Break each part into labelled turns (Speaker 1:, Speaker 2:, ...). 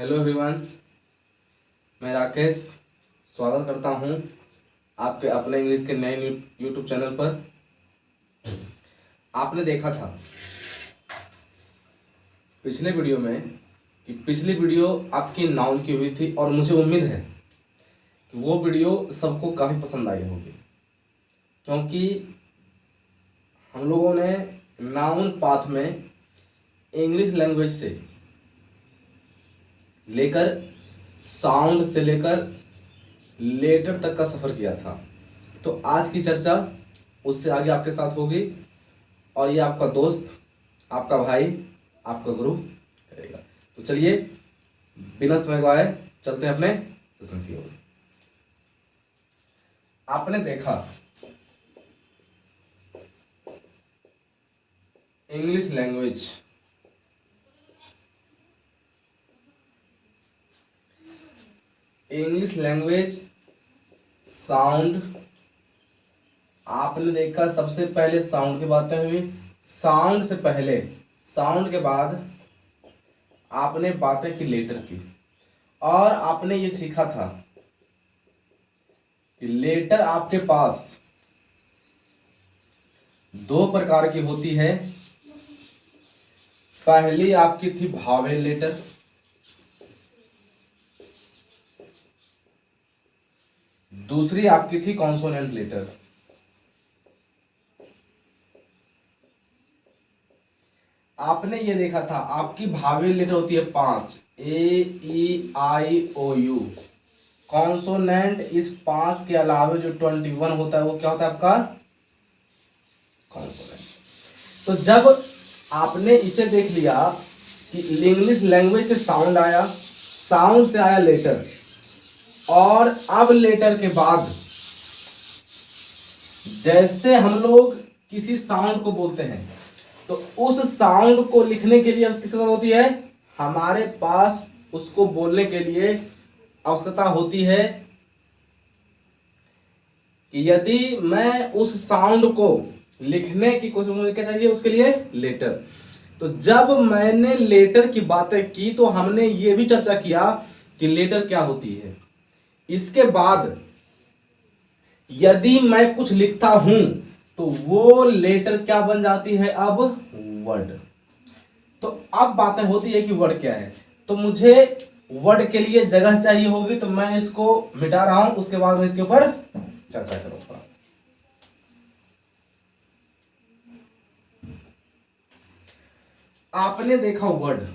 Speaker 1: Hello everyone, मैं राकेश स्वागत करता हूं आपके अपने इंग्लिश के नए यूट्यूब चैनल पर। आपने देखा था पिछले वीडियो में कि पिछली वीडियो आपकी नाउन की हुई थी और मुझे उम्मीद है कि वो वीडियो सबको काफ़ी पसंद आई होगी, क्योंकि हम लोगों ने नाउन पाथ में इंग्लिश लैंग्वेज से लेकर साउंड से लेकर लेटर तक का सफ़र किया था। तो आज की चर्चा उससे आगे आपके साथ होगी और ये आपका दोस्त, आपका भाई, आपका गुरु करेगा। तो चलिए बिना समय गवाए चलते हैं अपने सेशन की ओर। आपने देखा इंग्लिश लैंग्वेज साउंड। आपने देखा सबसे पहले साउंड की बातें हुई, साउंड से पहले, साउंड के बाद आपने बातें की लेटर की, और आपने ये सीखा था कि लेटर आपके पास दो प्रकार की होती है। पहली आपकी थी भावेल लेटर, दूसरी आपकी थी कॉन्सोनेंट लेटर। आपने ये देखा था आपकी भावेल लेटर होती है 5, A E I O U। Consonant इस 5 के अलावा जो 21 होता है वो क्या होता है आपका कॉन्सोनेंट। तो जब आपने इसे देख लिया कि इंग्लिश लैंग्वेज से साउंड आया, साउंड से आया लेटर, और अब लेटर के बाद जैसे हम लोग किसी साउंड को बोलते हैं तो उस साउंड को लिखने के लिए किसकी जरूरत होती है? हमारे पास उसको बोलने के लिए आवश्यकता होती है कि यदि मैं उस साउंड को लिखने की कोशिश, मुझे क्या चाहिए उसके लिए? लेटर। तो जब मैंने लेटर की बातें की तो हमने ये भी चर्चा किया कि लेटर क्या होती है। इसके बाद यदि मैं कुछ लिखता हूं तो वो लेटर क्या बन जाती है? अब वर्ड। तो अब बातें होती है कि वर्ड क्या है। तो मुझे वर्ड के लिए जगह चाहिए होगी, तो मैं इसको मिटा रहा हूं, उसके बाद मैं इसके ऊपर चर्चा करूंगा। आपने देखा वर्ड,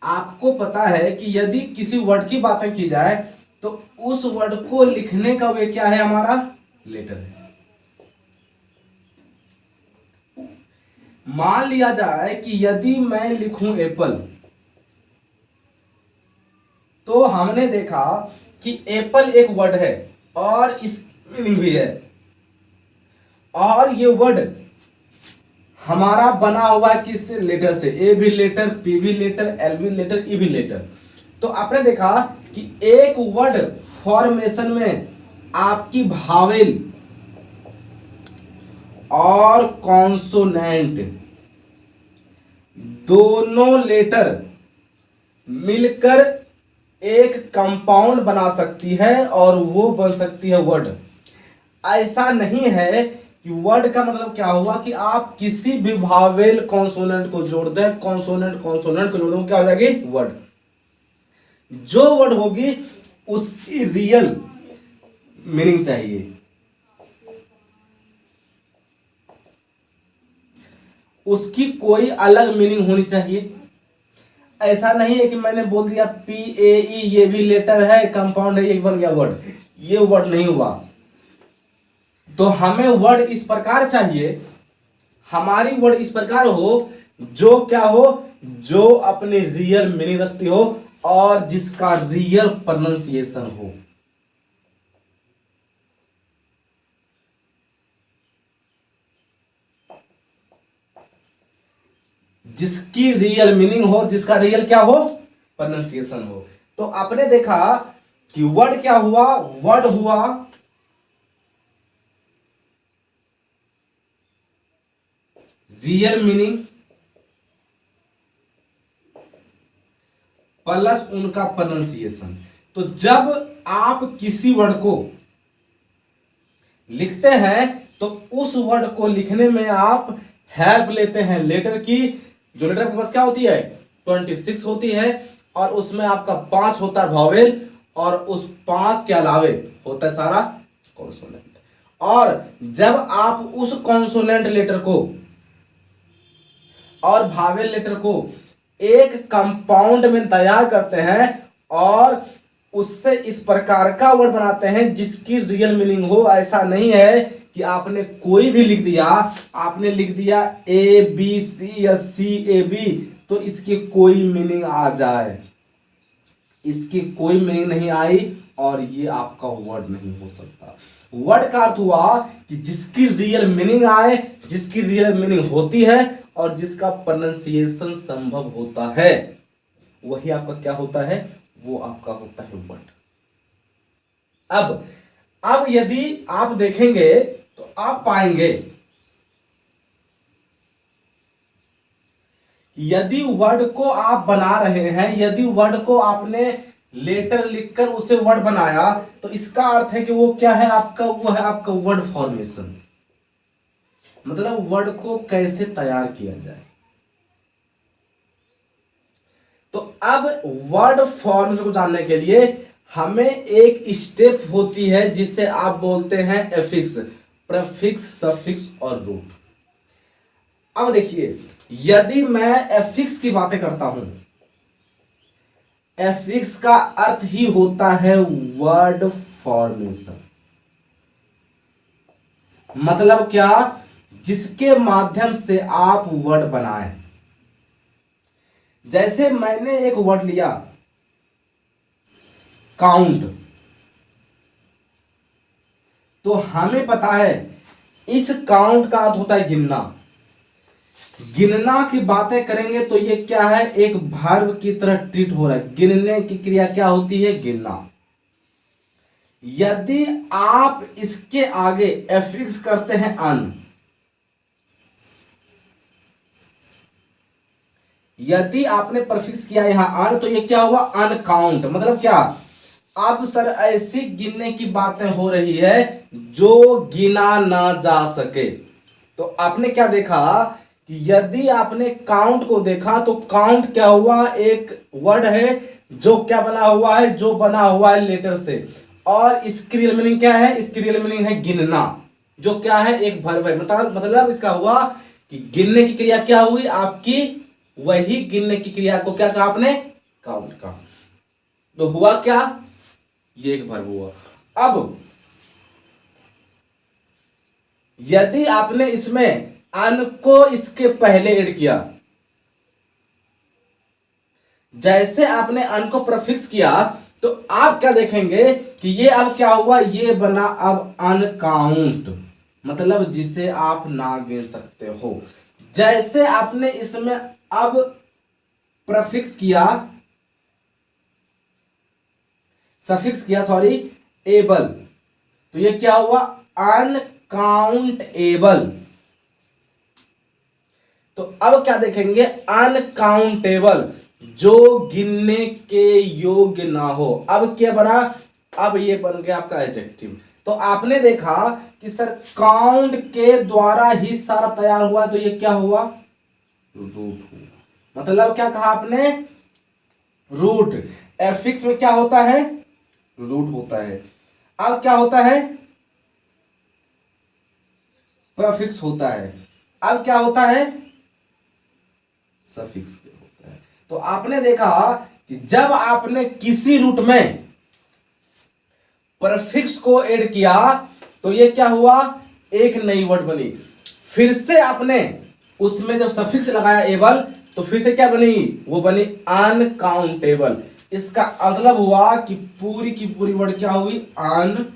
Speaker 1: आपको पता है कि यदि किसी वर्ड की बातें की जाए तो उस वर्ड को लिखने का वे क्या है? हमारा लेटर है। मान लिया जाए कि यदि मैं लिखूं एप्पल, तो हमने देखा कि एप्पल एक वर्ड है और इस मीनिंग भी है, और ये वर्ड हमारा बना हुआ है किस लेटर से? ए भी लेटर, पी भी लेटर, एल भी लेटर, ई भी लेटर। तो आपने देखा कि एक वर्ड फॉर्मेशन में आपकी भावेल और कॉन्सोनेंट दोनों लेटर मिलकर एक कंपाउंड बना सकती है और वो बन सकती है वर्ड। ऐसा नहीं है कि वर्ड का मतलब क्या हुआ कि आप किसी भी भावेल कॉन्सोनेंट को जोड़ दें, कॉन्सोनेंट कॉन्सोनेंट को जोड़ दें, क्या हो जाएगी? वर्ड। जो वर्ड होगी उसकी रियल मीनिंग चाहिए, उसकी कोई अलग मीनिंग होनी चाहिए। ऐसा नहीं है कि मैंने बोल दिया PAE ये भी लेटर है, कंपाउंड है, ये बन गया वर्ड। ये वर्ड नहीं हुआ। तो हमें वर्ड इस प्रकार चाहिए, हमारी वर्ड इस प्रकार हो जो क्या हो? जो अपनी रियल मीनिंग रखती हो और जिसका रियल प्रोनाउंसिएशन हो। जिसकी रियल मीनिंग हो, जिसका रियल क्या हो? प्रोनाउंसिएशन हो। तो आपने देखा कि वर्ड क्या हुआ? वर्ड हुआ रियल मीनिंग प्लस उनका प्रोनाउंसिएशन। तो जब आप किसी वर्ड को लिखते हैं तो उस वर्ड को लिखने में आप हेल्प लेते हैं लेटर की। जो लेटर आपके पास क्या होती है 26 होती है, और उसमें आपका 5 होता है वॉवेल, और उस 5 के अलावे होता है सारा कॉन्सोनेंट। और जब आप उस कॉन्सोनेंट लेटर को और वॉवेल लेटर को एक कंपाउंड में तैयार करते हैं और उससे इस प्रकार का वर्ड बनाते हैं जिसकी रियल मीनिंग हो। ऐसा नहीं है कि आपने कोई भी लिख दिया, आपने लिख दिया ए बी सी या सी ए बी, तो इसकी कोई मीनिंग आ जाए, इसकी कोई मीनिंग नहीं आई और ये आपका वर्ड नहीं हो सकता। वर्ड का अर्थ हुआ कि जिसकी रियल मीनिंग आए, जिसकी रियल मीनिंग होती है और जिसका प्रोनाउंसिएशन संभव होता है, वही आपका क्या होता है, वो आपका होता है वर्ड। अब यदि आप देखेंगे तो आप पाएंगे यदि वर्ड को आप बना रहे हैं, यदि वर्ड को आपने लेटर लिखकर उसे वर्ड बनाया, तो इसका अर्थ है कि वो क्या है आपका, वो है आपका वर्ड फॉर्मेशन। मतलब वर्ड को कैसे तैयार किया जाए। तो अब वर्ड फॉर्मेशन को जानने के लिए हमें एक स्टेप होती है जिसे आप बोलते हैं एफिक्स, प्रीफिक्स, सफिक्स और रूट। अब देखिए, यदि मैं एफिक्स की बातें करता हूं, एफिक्स का अर्थ ही होता है वर्ड फॉर्मेशन। मतलब क्या, जिसके माध्यम से आप वर्ड बनाएं। जैसे मैंने एक वर्ड लिया काउंट, तो हमें पता है इस काउंट का अर्थ होता है गिनना। गिनना की बातें करेंगे तो ये क्या है, एक वर्ब की तरह ट्रीट हो रहा है। गिनने की क्रिया क्या होती है, गिनना। यदि आप इसके आगे एफिक्स करते हैं अन, यदि आपने प्रीफिक्स किया यहां अन, तो ये क्या हुआ, अनकाउंट। मतलब क्या, अब सर ऐसी गिनने की बातें हो रही है जो गिना ना जा सके। तो आपने क्या देखा कि यदि आपने काउंट को देखा तो काउंट क्या हुआ, एक वर्ड है जो क्या बना हुआ है, जो बना हुआ है लेटर से, और इसकी रियल मीनिंग क्या है, इसकी रियल मीनिंग है गिनना, जो क्या है एक वर्ब है। मतलब इसका हुआ कि गिनने की क्रिया क्या हुई आपकी, वही गिनने की क्रिया को क्या कहा आपने, काउंट का। तो हुआ क्या, ये एक वर्ब हुआ। अब यदि आपने इसमें अन को इसके पहले ऐड किया, जैसे आपने अन को प्रीफिक्स किया, तो आप क्या देखेंगे कि ये अब क्या हुआ, ये बना अब अनकाउंट, मतलब जिसे आप ना गिन सकते हो। जैसे आपने इसमें अब प्रीफिक्स किया, सफिक्स किया सॉरी, एबल, तो ये क्या हुआ, अनकाउंटेबल। तो अब क्या देखेंगे, अनकाउंटेबल, जो गिनने के योग्य ना हो। अब क्या बना, अब ये बन गया आपका एडजेक्टिव। तो आपने देखा कि सर काउंट के द्वारा ही सारा तैयार हुआ, तो ये क्या हुआ, रूट हुआ। मतलब क्या कहा आपने, रूट। एफिक्स में क्या होता है, रूट होता है। अब क्या होता है, प्रीफिक्स होता है। अब क्या होता है, सफिक्स होता है। तो आपने देखा कि जब आपने किसी रूट में प्रीफिक्स को ऐड किया तो ये क्या हुआ, एक नई वर्ड बनी। फिर से आपने उसमें जब सफिक्स लगाया एबल, तो फिर से क्या बनी, वो बनी अनकाउंटेबल। इसका मतलब हुआ कि पूरी की पूरी वर्ड क्या हुई, अनकाउंटेबल।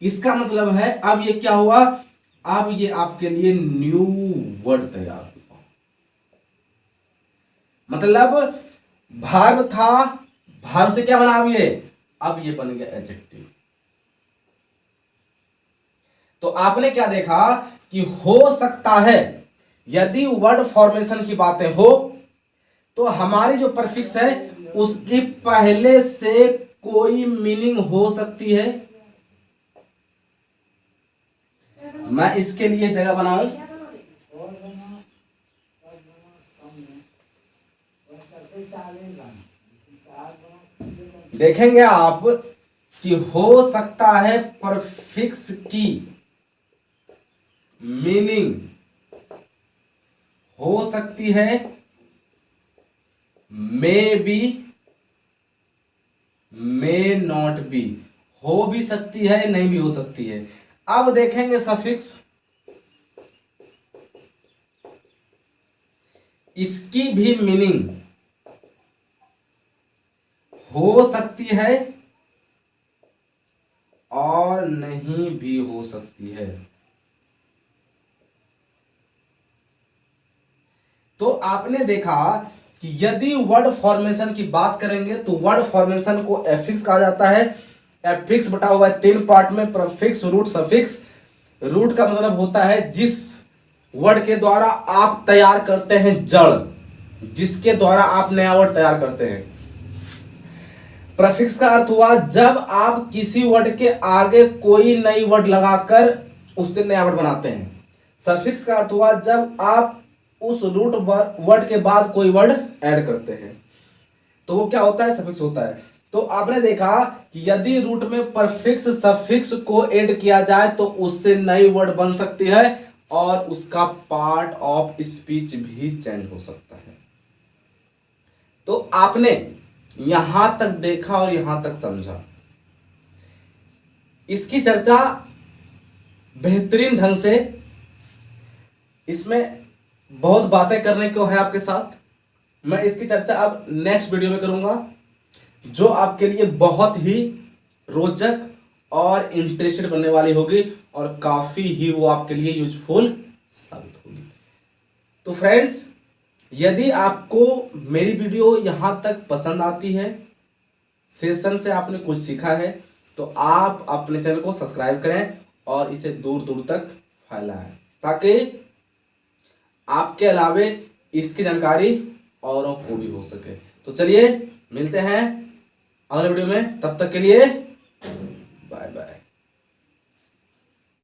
Speaker 1: इसका मतलब है अब ये क्या हुआ, अब ये आपके लिए न्यू वर्ड तैयार हुआ। मतलब वर्ब था, वर्ब से क्या बना अब ये बन गया एडजेक्टिव। तो आपने क्या देखा कि हो सकता है यदि वर्ड फॉर्मेशन की बातें हो तो हमारी जो परफिक्स है उसकी पहले से कोई मीनिंग हो सकती है। मैं इसके लिए जगह बनाऊं, देखेंगे आप कि हो सकता है परफिक्स की मीनिंग हो सकती है may be, may not be, हो भी सकती है नहीं भी हो सकती है। अब देखेंगे सफिक्स, इसकी भी मीनिंग हो सकती है और नहीं भी हो सकती है। तो आपने देखा कि यदि वर्ड फॉर्मेशन की बात करेंगे तो वर्ड फॉर्मेशन को एफिक्स कहा जाता है। एफिक्स बटा हुआ है 3 पार्ट में, प्रीफिक्स, रूट, सफिक्स। रूट का मतलब होता है जिस वर्ड के द्वारा आप तैयार करते हैं जड़, जिसके द्वारा आप नया वर्ड तैयार करते हैं। प्रीफिक्स का अर्थ हुआ जब आप किसी वर्ड के आगे कोई नई वर्ड लगाकर उससे नया वर्ड बनाते हैं। सफिक्स का अर्थ हुआ जब आप उस रूट वर्ड के बाद कोई वर्ड ऐड करते हैं, तो वो क्या होता है, सफिक्स होता है। तो आपने देखा कि यदि रूट में प्रीफिक्स सफिक्स को ऐड किया जाए तो उससे नई वर्ड बन सकती है और उसका पार्ट ऑफ स्पीच भी चेंज हो सकता है। तो आपने यहां तक देखा और यहां तक समझा, इसकी चर्चा बेहतरीन ढंग से, इसमें बहुत बातें करने को है आपके साथ। मैं इसकी चर्चा अब नेक्स्ट वीडियो में करूंगा जो आपके लिए बहुत ही रोचक और इंटरेस्टेड बनने वाली होगी और काफी ही वो आपके लिए यूजफुल साबित होगी। तो फ्रेंड्स, यदि आपको मेरी वीडियो यहां तक पसंद आती है, सेशन से आपने कुछ सीखा है, तो आप अपने चैनल को सब्सक्राइब करें और इसे दूर दूर तक फैलाएं ताकि आपके अलावे इसकी जानकारी औरों को भी हो सके। तो चलिए मिलते हैं अगले वीडियो में, तब तक के लिए